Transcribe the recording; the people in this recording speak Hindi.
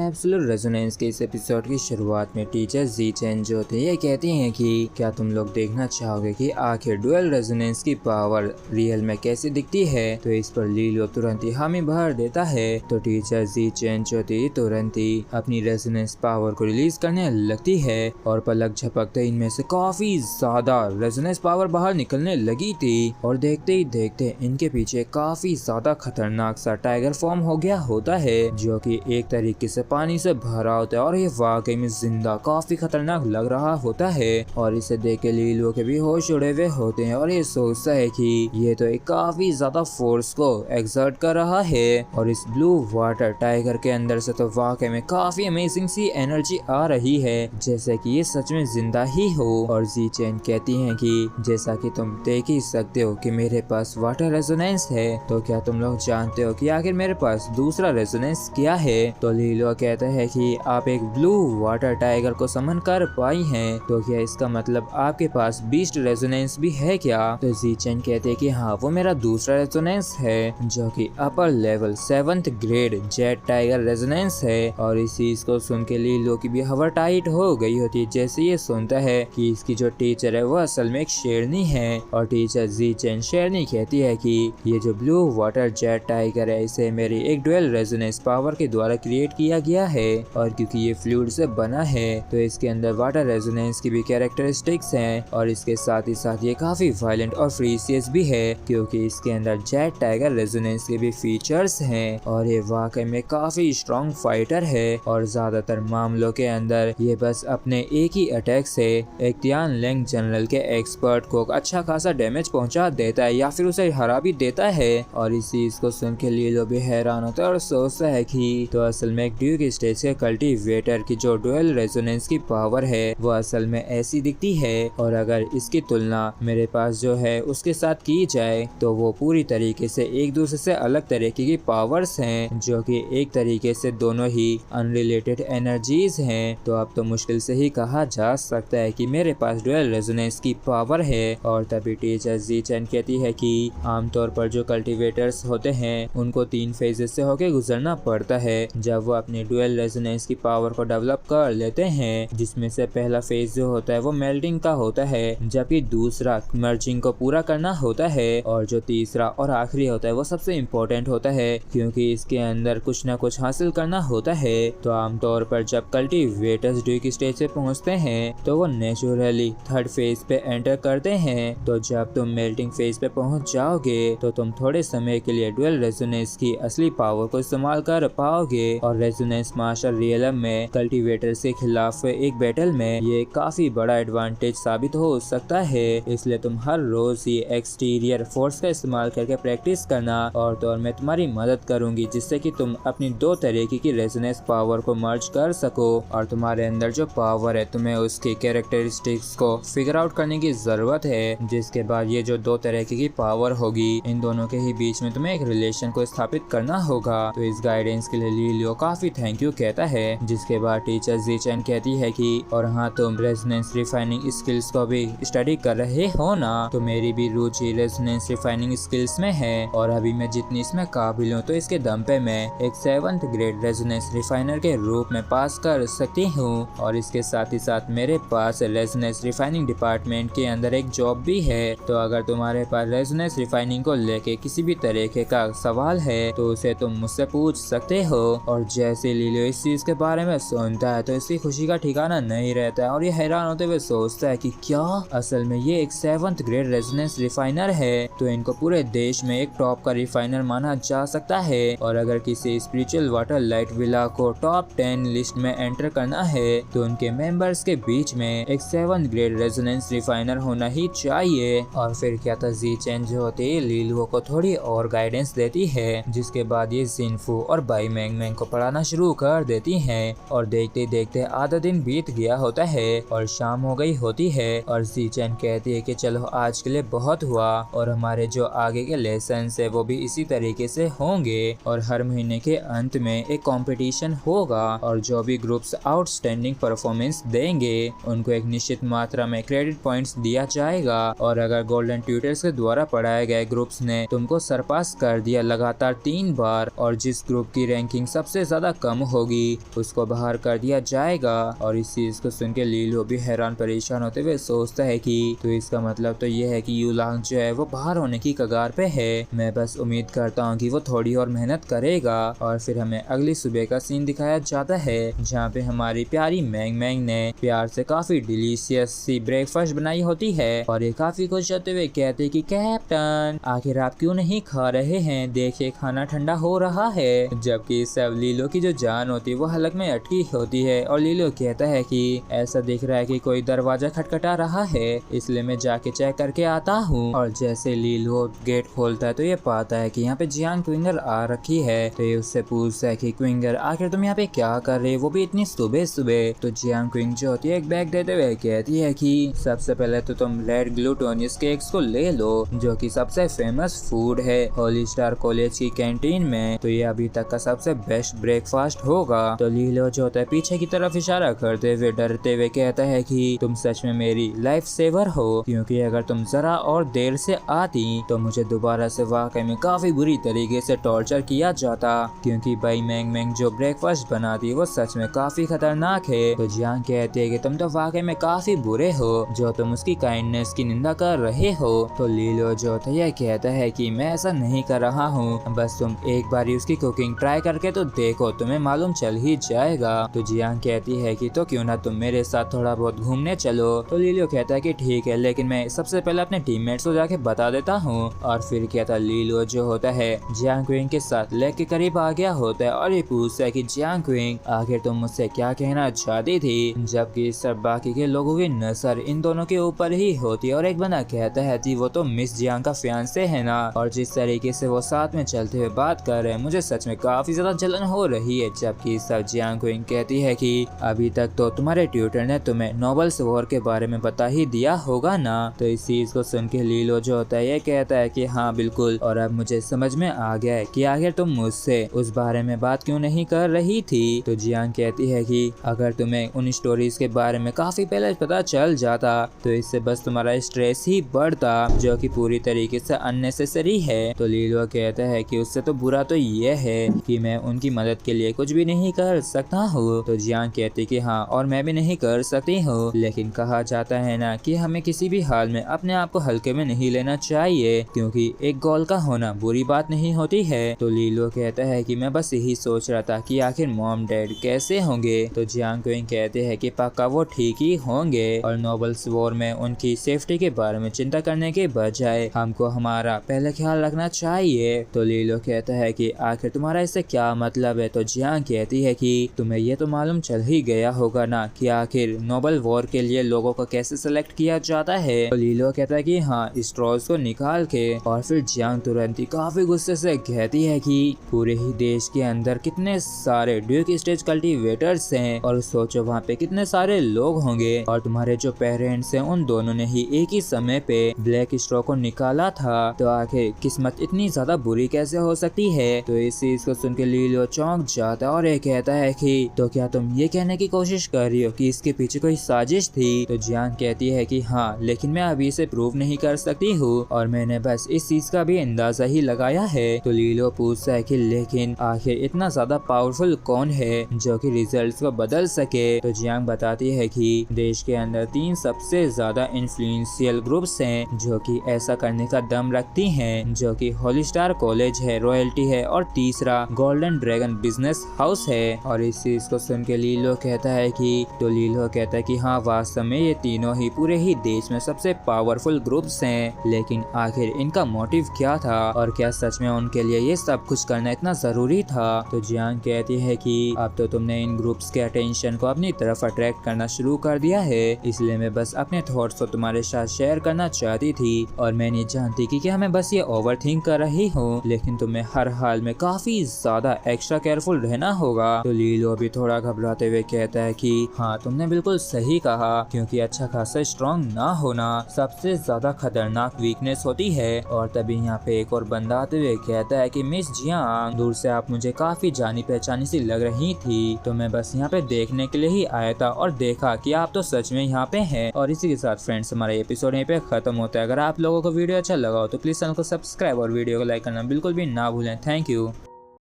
एब्सोल्यूट रेजोनेंस के इस एपिसोड की शुरुआत में टीचर जी चेन जो थे ये कहती हैं कि क्या तुम लोग देखना चाहोगे कि आखिर डुअल रेजोनेंस की पावर रियल में कैसे दिखती है। तो इस पर लीलो तुरंत ही हामी भर देता है। तो टीचर जी चेन जो थी तुरंत ही अपनी रेजोनेंस पावर को रिलीज करने लगती है और पलक झपकते इनमें से काफी ज्यादा रेजोनेंस पावर बाहर निकलने लगी थी और देखते ही देखते इनके पीछे काफी ज्यादा खतरनाक सा टाइगर फॉर्म हो गया होता है जो कि एक तरीके से पानी से भरा होता है और ये वाकई में जिंदा काफी खतरनाक लग रहा होता है। और इसे देख के लीलो के भी होश उड़े हुए होते हैं और ये सोचता है कि ये तो एक काफी ज्यादा फोर्स को एक्सर्ट कर रहा है और इस ब्लू वाटर टाइगर के अंदर से तो वाकई में काफी अमेजिंग सी एनर्जी आ रही है जैसे कि ये सच में जिंदा ही हो। और जी चेन कहती है कि जैसा कि तुम देख ही सकते हो कि मेरे पास वाटर रेजोनेंस है, तो क्या तुम लोग जानते हो कि आखिर मेरे पास दूसरा रेजोनेंस क्या है। तो लीलो कहता है कि आप एक ब्लू वाटर टाइगर को समन कर पाई हैं, तो क्या इसका मतलब आपके पास बीस्ट रेजोनेंस भी है क्या। तो जी चेन कहते हैं कि हाँ वो मेरा दूसरा रेजोनेंस है जो कि upper level 7th grade jet tiger resonance है। और इस चीज को सुन के लीलो की भी हवा टाइट हो गई होती है जैसे ये सुनता है कि इसकी जो टीचर है वो असल में एक शेरनी है। और टीचर जी चेन शेरनी कहती है कि ये जो ब्लू वाटर जेट टाइगर है इसे मेरी एक डुअल रेजोनेंस पावर के द्वारा क्रिएट किया गया है और क्योंकि ये फ्लूइड से बना है तो इसके अंदर वाटर रेजोनेंस की भी कैरेक्टरिस्टिक्स हैं और इसके साथ ही साथ ये काफी वायलेंट और फ्रीसियस भी है क्योंकि इसके अंदर जेट टाइगर रेजोनेंस के भी फीचर्स हैं और ये वाकई में काफी स्ट्रॉन्ग फाइटर है। और ज्यादातर मामलों के अंदर ये बस अपने एक ही अटैक से एक तियान लेंग जनरल के एक्सपर्ट को अच्छा खासा डैमेज पहुंचा देता है या फिर उसे हरा भी देता है। और इस चीज को सुन के लीलो भी हैरान होता है और सोचता है कि तो असल में एक ड्यूक स्टेज के कल्टीवेटर की जो डुअल रेजोनेंस की पावर है वो असल में ऐसी दिखती है और अगर इसकी तुलना मेरे पास जो है उसके साथ की जाए तो वो पूरी तरीके से एक दूसरे से अलग तरीके की पावर्स हैं जो कि एक तरीके से दोनों ही अनरिलेटेड एनर्जीज हैं। तो अब तो मुश्किल से ही कहा जा सकता है कि मेरे पास डुअल रेजोनेंस की पावर है। और तभी टीचर जी चेन कहती है कि आमतौर पर जो कल्टीवेटर्स होते हैं उनको 3 फेजेस से होके गुजरना पड़ता है जब वो अपनी डुअल रेजोनेंस की पावर को डेवलप कर लेते हैं, जिसमें से पहला फेज जो होता है वो मेल्टिंग का होता है जबकि दूसरा मर्जिंग को पूरा करना होता है और जो तीसरा और आखिरी होता है वो सबसे इम्पोर्टेंट होता है क्योंकि इसके अंदर कुछ ना कुछ हासिल करना होता है। तो आमतौर पर जब कल्टीवेटर्स ड्यूक स्टेज पे पहुंचते हैं तो वो नेचुरली 3rd फेज पे एंटर करते हैं। तो जब तुम मेल्टिंग फेज पे पहुंच जाओगे तो तुम थोड़े समय के लिए डुअल रेजोनेंस की असली पावर को इस्तेमाल कर पाओगे और रेजोनेंस मास्टर रियलम में कल्टीवेटर के खिलाफ एक बैटल में ये काफी बड़ा एडवांटेज साबित हो सकता है। इसलिए तुम हर रोज ही एक्सटीरियर फोर्स का इस्तेमाल करके प्रैक्टिस करना और तो और मैं तुम्हारी मदद करूंगी जिससे कि तुम अपनी 2 तरीके की रेजोनेंस पावर को मर्ज कर सको और तुम्हारे अंदर जो पावर है तुम्हें उसकी कैरेक्टरिस्टिक्स को फिगर आउट करने की जरूरत है। जिसके बाद ये जो 2 तरीके की पावर होगी इन दोनों के ही बीच में तुम्हें एक रिलेशन को स्थापित करना होगा। तो इस गाइडेंस के लिए लीलियो काफी थैंक यू कहता है। जिसके बाद टीचर जी चेन कहती है कि और हाँ तुम रेजोनेंस रिफाइनिंग स्किल्स को भी स्टडी कर रहे हो ना, तो मेरी भी रुचि रेजोनेंस रिफाइनिंग स्किल्स में है और अभी मैं जितनी इसमें काबिल हूँ तो इसके दम पे मैं एक 7th ग्रेड रेजोनेंस रिफाइनर के रूप में पास कर सकती हूँ। और इसके साथ ही साथ मेरे पास रेजोनेंस रिफाइनिंग डिपार्टमेंट के अंदर एक जॉब भी है। तो अगर तुम्हारे पास रेजोनेंस रिफाइनिंग को लेके किसी भी तरीके का सवाल है तो उसे तुम मुझसे पूछ सकते हो। और जैसे लीलियो इस चीज के बारे में सुनता है तो इसकी खुशी का ठिकाना नहीं रहता है और ये हैरान होते हुए सोचता है कि क्या असल में ये एक 7th ग्रेड रेजोनेंस रिफाइनर है, तो इनको पूरे देश में एक टॉप का रिफाइनर माना जा सकता है। और अगर किसी स्पिरिचुअल वाटर लाइट विला को टॉप 10 लिस्ट में एंटर करना है तो उनके मेंबर्स के बीच में एक 7th ग्रेड रेजोनेंस रिफाइनर होना ही चाहिए। और फिर क्या था जी चेन जो होती है लीलुओ को थोड़ी और गाइडेंस देती है जिसके बाद ये जिनफू और बाई मैंग मैंग को पढ़ाना शुरू कर देती हैं। और देखते देखते आधा दिन बीत गया होता है और शाम हो गई होती है और जी चेन कहती है कि चलो आज के लिए बहुत हुआ और हमारे जो आगे के लेसन है वो भी इसी तरीके से होंगे और हर महीने के अंत में एक कंपटीशन होगा और जो भी ग्रुप्स आउटस्टैंडिंग परफॉर्मेंस देंगे उनको एक निश्चित मात्रा में क्रेडिट पॉइंट्स दिया जाएगा। और अगर गोल्डन ट्यूटर्स के द्वारा पढ़ाए गए ग्रुप्स ने तुमको सरपास कर दिया लगातार 3 बार और जिस ग्रुप की रैंकिंग सबसे ज्यादा कम कम होगी उसको बाहर कर दिया जाएगा। और इस चीज को सुन के लीलो भी हैरान परेशान होते हुए सोचता है कि तो इसका मतलब तो ये है कि युलांग जो है वो बाहर होने की कगार पे है। मैं बस उम्मीद करता हूँ कि वो थोड़ी और मेहनत करेगा। और फिर हमें अगली सुबह का सीन दिखाया जाता है जहाँ पे हमारी प्यारी मैंग मैंग ने प्यार से काफी डिलीशियस सी ब्रेकफास्ट बनाई होती है। और ये काफी खुश होते हुए कहते कि कैप्टन आखिर आप क्यों नहीं खा रहे हैं, देखिए खाना ठंडा हो रहा है। जबकि सब लीलो की जो जान होती है वो हलक में अटकी होती है। और लीलो कहता है कि ऐसा दिख रहा है कि कोई दरवाजा खटखटा रहा है, इसलिए मैं जाके चेक करके आता हूँ। और जैसे लीलो गेट खोलता है तो ये पाता है कि यहाँ पे जियांग क्विंगर आ रखी है। तो ये उससे पूछता है कि क्विंगर आखिर तुम यहाँ पे क्या कर रहे हो, वो भी इतनी सुबह सुबह। तो जियांग क्विंग जो होती है एक बैग देते हुए कहती है कि सबसे पहले तो तुम रेड ग्लूटोनियस केक्स को ले लो जो कि सबसे फेमस फूड है होली स्टार कॉलेज की कैंटीन में। तो ये अभी तक का सबसे बेस्ट ब्रेकफास्ट होगा। तो लीलो जो होता है पीछे की तरफ इशारा करते हुए डरते हुए कहता है कि तुम सच में मेरी लाइफ सेवर हो, क्योंकि अगर तुम जरा और देर से आती तो मुझे दोबारा से वाकई में काफी बुरी तरीके से टॉर्चर किया जाता, क्योंकि भाई मैंग मैंग जो ब्रेकफास्ट बनाती वो सच में काफी खतरनाक है। तो जियांग कहती है कि तुम तो वाकई में काफी बुरे हो जो तुम उसकी काइंडनेस की निंदा कर रहे हो। तो लीलो जो होता है यह कहता है कि मैं ऐसा नहीं कर रहा हूँ, बस तुम एक बारी उसकी कुकिंग ट्राई करके तो देखो, तुम्हें मालूम चल ही जाएगा। तो जियांग कहती है कि तो क्यों ना तुम मेरे साथ थोड़ा बहुत घूमने चलो। तो लीलो कहता है कि ठीक है, लेकिन मैं सबसे पहले अपने टीममेट्स को जाके बता देता हूँ। और फिर कहता लीलो जो होता है जियांग क्विंग के साथ लेग के करीब आ गया होता है और ये पूछता है कि जियांग क्विंग आखिर तुम मुझसे क्या कहना चाहती थी। जबकि सब बाकी के लोगों की नजर इन दोनों के ऊपर ही होती है और एक बंदा कहता है कि वो तो मिस जियांग का फियांसे है ना, और जिस तरीके से वो साथ में चलते हुए बात कर रहे हैं मुझे सच में काफी ज्यादा जलन हो रही है। जबकि सब जियांग क्विंग कहती है कि अभी तक तो तुम्हारे ट्यूटर ने तुम्हें नोबल्स वॉर के बारे में बता ही दिया होगा ना। तो इस चीज को सुन के लीलो जो होता है ये कहता है कि हाँ बिल्कुल, और अब मुझे समझ में आ गया है कि आखिर तुम मुझसे उस बारे में बात क्यों नहीं कर रही थी। तो जियांग कहती है कि अगर तुम्हें उन स्टोरीज के बारे में काफी पहले पता चल जाता तो इससे बस तुम्हारा स्ट्रेस ही बढ़ता, जो कि पूरी तरीके से अननेसेसरी है। तो लीलो कहता है कि उससे तो बुरा तो ये है कि मैं उनकी मदद के लिए कुछ भी नहीं कर सकता हूँ। तो जियांग कहती कि हाँ और मैं भी नहीं कर सकती हूँ, लेकिन कहा जाता है ना कि हमें किसी भी हाल में अपने आप को हल्के में नहीं लेना चाहिए, क्योंकि एक गोल का होना बुरी बात नहीं होती है। तो लीलो कहता है कि मैं बस यही सोच रहा था कि आखिर मॉम डैड कैसे होंगे। तो जियांग क्विंग कहते हैं कि पक्का वो ठीक ही होंगे और नोबल्स वॉर में उनकी सेफ्टी के बारे में चिंता करने के बजाय हमको हमारा पहले ख्याल रखना चाहिए। तो लीलो कहता है कि आखिर तुम्हारा इससे क्या मतलब है। तो जियांग कहती है कि तुम्हें ये तो मालूम चल ही गया होगा ना कि आखिर नोबल वॉर के लिए लोगों को कैसे सेलेक्ट किया जाता है। तो लीलो कहता है कि हाँ स्ट्रॉज को निकाल के। और फिर जियांग तुरंत ही काफी गुस्से से कहती है कि पूरे ही देश के अंदर कितने सारे ड्यूक स्टेज कल्टीवेटर्स हैं और सोचो वहाँ पे कितने सारे लोग होंगे, और तुम्हारे जो पेरेंट्स हैं उन दोनों ने ही एक ही समय पे ब्लैक स्ट्रॉ को निकाला था, तो आखिर किस्मत इतनी ज्यादा बुरी कैसे हो सकती है। तो इस चीज को सुन के लीलो चौंक जाता है और ये कहता है कि तो क्या तुम ये कहने की कोशिश कर रही हो कि इसके पीछे कोई साजिश थी। तो जियांग कहती है कि हाँ, लेकिन मैं अभी इसे प्रूव नहीं कर सकती हूँ और मैंने बस इस चीज का भी अंदाजा ही लगाया है। तो लीलो पूछता है कि लेकिन आखिर इतना ज्यादा पावरफुल कौन है जो कि रिजल्ट्स को बदल सके। तो जियांग बताती है कि देश के अंदर 3 सबसे ज्यादा इन्फ्लुएंशियल ग्रुप्स हैं जो कि ऐसा करने का दम रखती हैं, जो कि होली स्टार कॉलेज है, रॉयल्टी है और तीसरा गोल्डन ड्रैगन बिजनेस हाउस है। और इस चीज को सुन के लीलो कहता है कि तो लीलो कहता है कि हाँ वास्तव में ये तीनों ही पूरे ही देश में सबसे पावरफुल ग्रुप्स हैं, लेकिन आखिर इनका मोटिव क्या था और क्या सच में उनके लिए ये सब कुछ करना इतना जरूरी था। तो जियांग कहती है कि अब तो तुमने इन ग्रुप्स के अटेंशन को अपनी तरफ अट्रैक्ट करना शुरू कर दिया है, इसलिए मैं बस अपने थॉट्स को तुम्हारे साथ शेयर करना चाहती थी और मैं नहीं जानती कि क्या मैं बस ये ओवर थिंक कर रही हूँ, लेकिन तुम्हें हर हाल में काफी ज्यादा एक्स्ट्रा केयरफुल रहना होगा। तो लीलो भी थोड़ा घबराते हुए कहता है कि हाँ तुमने बिल्कुल सही कहा, क्योंकि अच्छा खासा स्ट्रॉन्ग ना होना सबसे ज्यादा खतरनाक वीकनेस होती है। और तभी यहाँ पे एक और बंदा आते हुए कहता है कि मिस जियांग, दूर से आप मुझे काफी जानी पहचानी सी लग रही थी, तो मैं बस यहाँ पे देखने के लिए ही आया था और देखा कि आप तो सच में यहाँ पे हैं। और इसी के साथ फ्रेंड्स हमारा एपिसोड यहीं पे खत्म होता है। अगर आप लोगों को वीडियो अच्छा लगा हो तो प्लीज चैनल को सब्सक्राइब और वीडियो को लाइक करना बिल्कुल भी ना भूलें। Thank you.